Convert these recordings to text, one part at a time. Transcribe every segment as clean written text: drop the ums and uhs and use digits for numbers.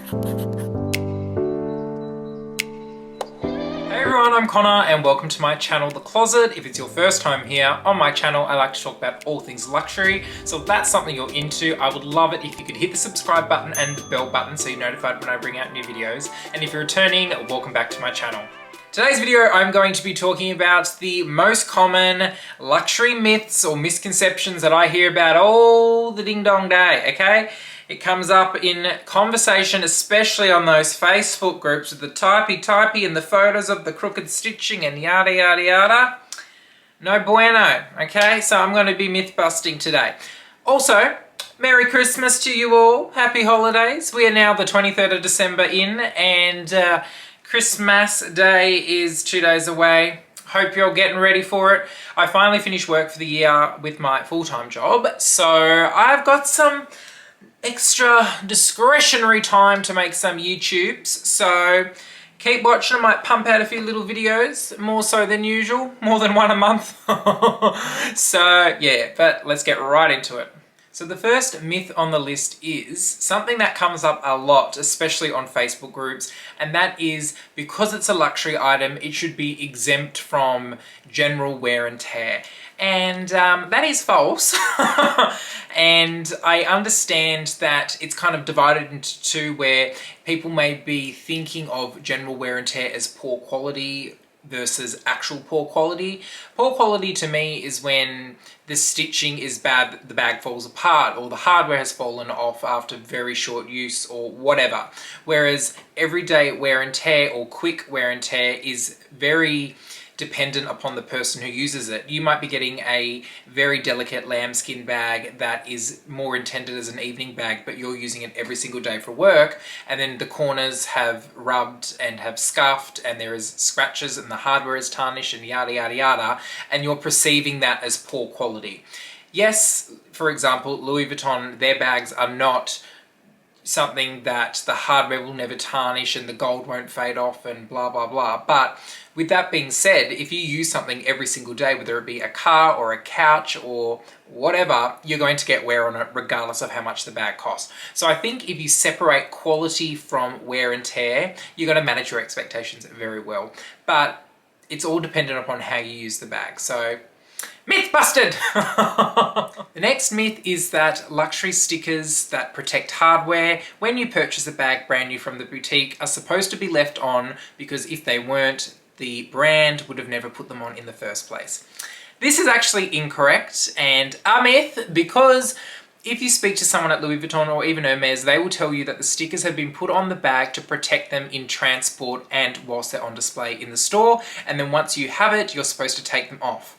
Hey everyone, I'm Connor and welcome to my channel, The Closet. If it's your first time here on my channel, I like to talk about all things luxury. So if that's something you're into, I would love it if you could hit the subscribe button and the bell button so you're notified when I bring out new videos. And if you're returning, welcome back to my channel. Today's video, I'm going to be talking about the most common luxury myths or misconceptions that I hear about all the ding-dong day, okay? It comes up in conversation, especially on those Facebook groups with the typey and the photos of the crooked stitching and yada yada yada. No bueno, okay? So I'm going to be myth busting today. Also, Merry Christmas to you all. Happy holidays. We are now the 23rd of December in and Christmas Day is 2 days away. Hope you're getting ready for it. I finally finished work for the year with my full-time job, so I've got some extra discretionary time to make some YouTubes, so keep watching. I might pump out a few little videos, more so than usual, more than one a month. So yeah, but let's get right into it. So the first myth on the list is something that comes up a lot, especially on Facebook groups, and that is because it's a luxury item, it should be exempt from general wear and tear. And that is false. And I understand that it's kind of divided into two, where people may be thinking of general wear and tear as poor quality versus actual poor quality. Poor quality to me is when the stitching is bad, the bag falls apart, or the hardware has fallen off after very short use or whatever. Whereas everyday wear and tear or quick wear and tear is very dependent upon the person who uses it. You might be getting a very delicate lambskin bag that is more intended as an evening bag, but you're using it every single day for work, and then the corners have rubbed and have scuffed and there is scratches and the hardware is tarnished and yada yada yada, and you're perceiving that as poor quality. Yes, for example, Louis Vuitton, their bags are not something that the hardware will never tarnish and the gold won't fade off and blah blah blah, but with that being said, if you use something every single day, whether it be a car or a couch or whatever, you're going to get wear on it regardless of how much the bag costs. So I think if you separate quality from wear and tear, you're going to manage your expectations very well. But it's all dependent upon how you use the bag. So myth busted! The next myth is that luxury stickers that protect hardware when you purchase a bag brand new from the boutique are supposed to be left on, because if they weren't, the brand would have never put them on in the first place. This is actually incorrect and a myth, because if you speak to someone at Louis Vuitton or even Hermes, they will tell you that the stickers have been put on the bag to protect them in transport and whilst they're on display in the store, and then once you have it, you're supposed to take them off.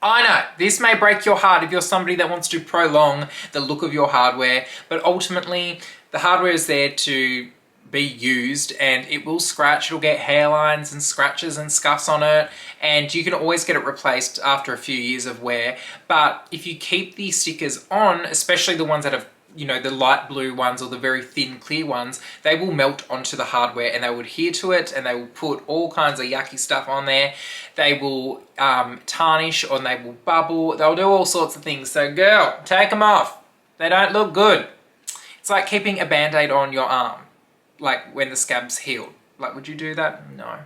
I know, this may break your heart if you're somebody that wants to prolong the look of your hardware, but ultimately the hardware is there to be used and it will scratch, it'll get hairlines and scratches and scuffs on it, and you can always get it replaced after a few years of wear. But if you keep these stickers on, especially the ones that have, you know, the light blue ones or the very thin clear ones, they will melt onto the hardware and they will adhere to it, and they will put all kinds of yucky stuff on there. They will tarnish, or they will bubble, they'll do all sorts of things. So girl, take them off. They don't look good. It's like keeping a band-aid on your arm, like when the scab's healed. Like, would you do that? No.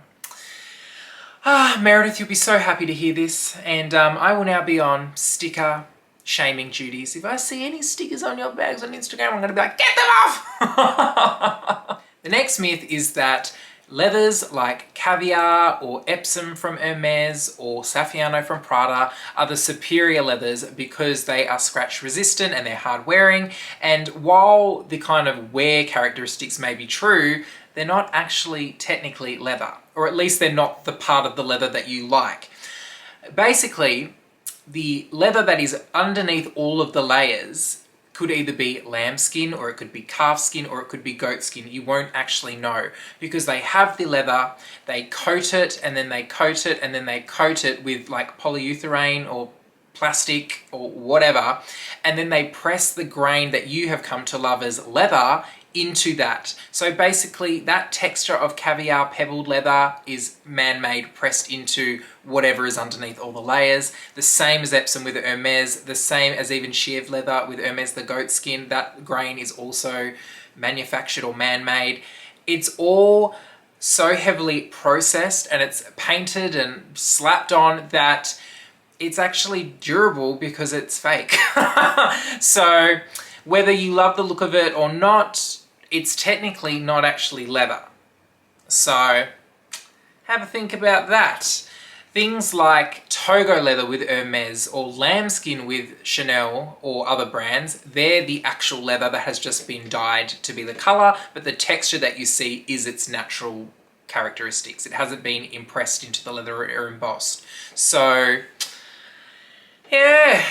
Meredith, you'll be so happy to hear this, and I will now be on sticker shaming duties. If I see any stickers on your bags on Instagram, I'm gonna be like, get them off! The next myth is that leathers like Caviar or Epsom from Hermes or Saffiano from Prada are the superior leathers because they are scratch resistant and they're hard wearing, and while the kind of wear characteristics may be true, they're not actually technically leather, or at least they're not the part of the leather that you like. Basically, the leather that is underneath all of the layers could either be lambskin, or it could be calf skin, or it could be goat skin. You won't actually know, because they have the leather, they coat it, and then they coat it, and then they coat it with like polyurethane or plastic or whatever, and then they press the grain that you have come to love as leather into that. So basically that texture of caviar pebbled leather is man-made, pressed into whatever is underneath all the layers. The same as Epsom with Hermes, the same as even sheared leather with Hermes the goat skin. That grain is also manufactured or man-made. It's all so heavily processed and it's painted and slapped on that it's actually durable because it's fake. So whether you love the look of it or not, it's technically not actually leather. So have a think about that. Things like Togo leather with Hermes or lambskin with Chanel or other brands, they're the actual leather that has just been dyed to be the color, but the texture that you see is its natural characteristics. It hasn't been impressed into the leather or embossed. So yeah,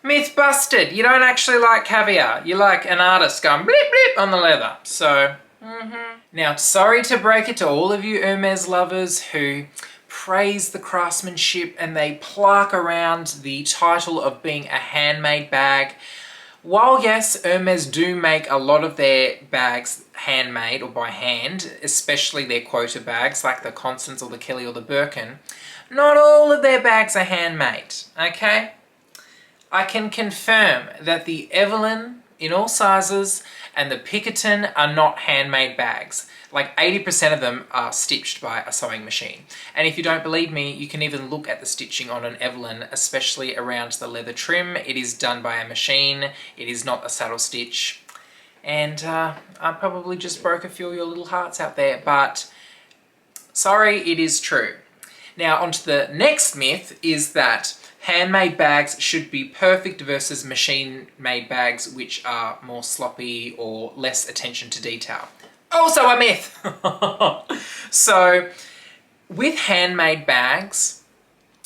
myth busted. You don't actually like caviar. You like an artist going blip blip on the leather. So, Now, sorry to break it to all of you Hermes lovers who praise the craftsmanship and they plaque around the title of being a handmade bag. While yes, Hermes do make a lot of their bags handmade or by hand, especially their quota bags like the Constance or the Kelly or the Birkin, not all of their bags are handmade, okay? I can confirm that the Evelyn in all sizes and the Pinkerton are not handmade bags. Like 80% of them are stitched by a sewing machine. And if you don't believe me, you can even look at the stitching on an Evelyn, especially around the leather trim. It is done by a machine. It is not a saddle stitch. And I probably just broke a few of your little hearts out there, but sorry, it is true. Now, onto the next myth is that handmade bags should be perfect versus machine-made bags which are more sloppy or less attention to detail. Also a myth! So, with handmade bags,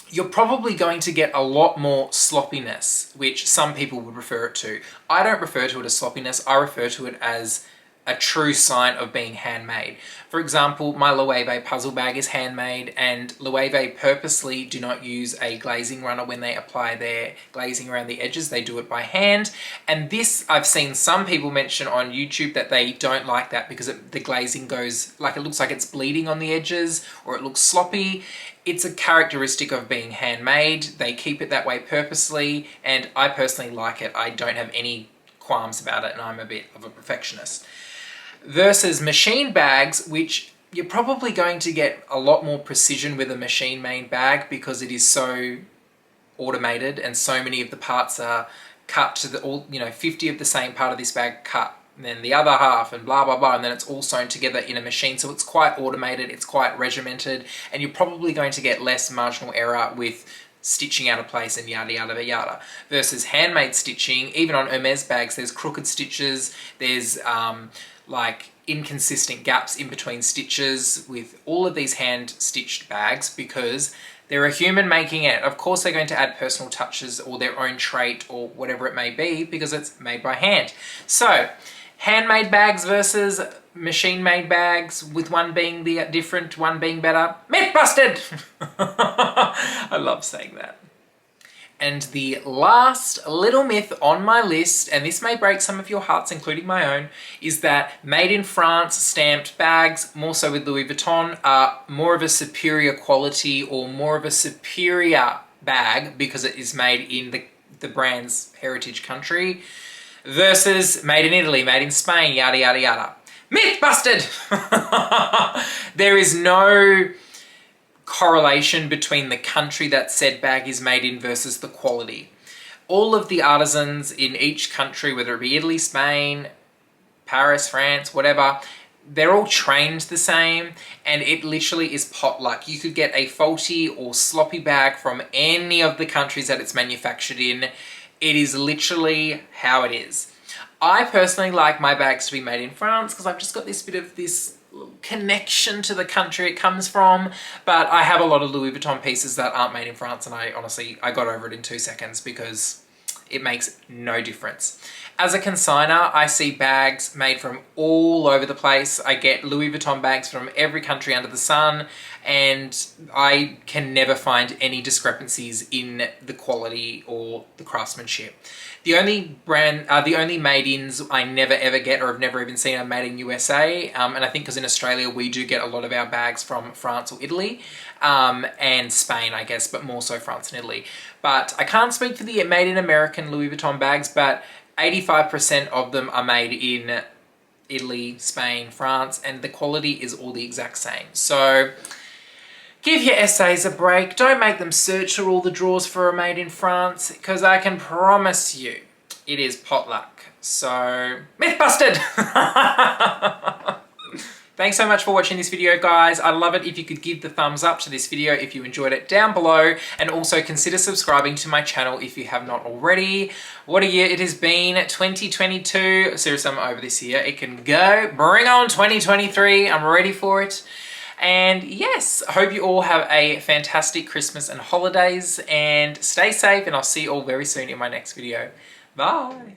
you're probably going to get a lot more sloppiness, which some people would refer it to. I don't refer to it as sloppiness, I refer to it as a true sign of being handmade. For example, my Loewe puzzle bag is handmade, and Loewe purposely do not use a glazing runner when they apply their glazing around the edges. They do it by hand. And this, I've seen some people mention on YouTube that they don't like that because the glazing goes, like it looks like it's bleeding on the edges or it looks sloppy. It's a characteristic of being handmade. They keep it that way purposely, and I personally like it. I don't have any qualms about it, and I'm a bit of a perfectionist. Versus machine bags, which you're probably going to get a lot more precision with a machine-made bag because it is so automated and so many of the parts are cut to the all, 50 of the same part of this bag cut, and then the other half and blah, blah, blah, and then it's all sewn together in a machine. So it's quite automated, it's quite regimented, and you're probably going to get less marginal error with stitching out of place and yada yada yada. Versus handmade stitching, even on Hermes bags, there's crooked stitches, there's like inconsistent gaps in between stitches with all of these hand stitched bags because they're a human making it. Of course they're going to add personal touches or their own trait or whatever it may be because it's made by hand. So handmade bags versus machine made bags, with one being the different, one being better. Myth busted! I love saying that. And the last little myth on my list, and this may break some of your hearts, including my own, is that made in France stamped bags, more so with Louis Vuitton, are more of a superior quality or more of a superior bag because it is made in the brand's heritage country versus made in Italy, made in Spain, yada yada yada. Myth busted! There is no correlation between the country that said bag is made in versus the quality. All of the artisans in each country, whether it be Italy, Spain, Paris, France, whatever, they're all trained the same, and it literally is potluck. You could get a faulty or sloppy bag from any of the countries that it's manufactured in. It is literally how it is. I personally like my bags to be made in France because I've just got this bit of this connection to the country it comes from, but I have a lot of Louis Vuitton pieces that aren't made in France, and I got over it in 2 seconds because it makes no difference. As a consigner, I see bags made from all over the place. I get Louis Vuitton bags from every country under the sun, and I can never find any discrepancies in the quality or the craftsmanship. The only made-ins I never ever get, or have never even seen, are made in USA. And I think because in Australia we do get a lot of our bags from France or Italy, and Spain, I guess, but more so France and Italy. But I can't speak for the made in American Louis Vuitton bags, but 85% of them are made in Italy, Spain, France, and the quality is all the exact same. So give your essays a break. Don't make them search through all the drawers for a made in France, because I can promise you it is potluck. So, myth busted! Thanks so much for watching this video, guys. I'd love it if you could give the thumbs up to this video if you enjoyed it down below, and also consider subscribing to my channel if you have not already. What a year it has been, 2022. Seriously, I'm over this year. It can go. Bring on 2023. I'm ready for it. And yes, I hope you all have a fantastic Christmas and holidays, and stay safe, and I'll see you all very soon in my next video. Bye.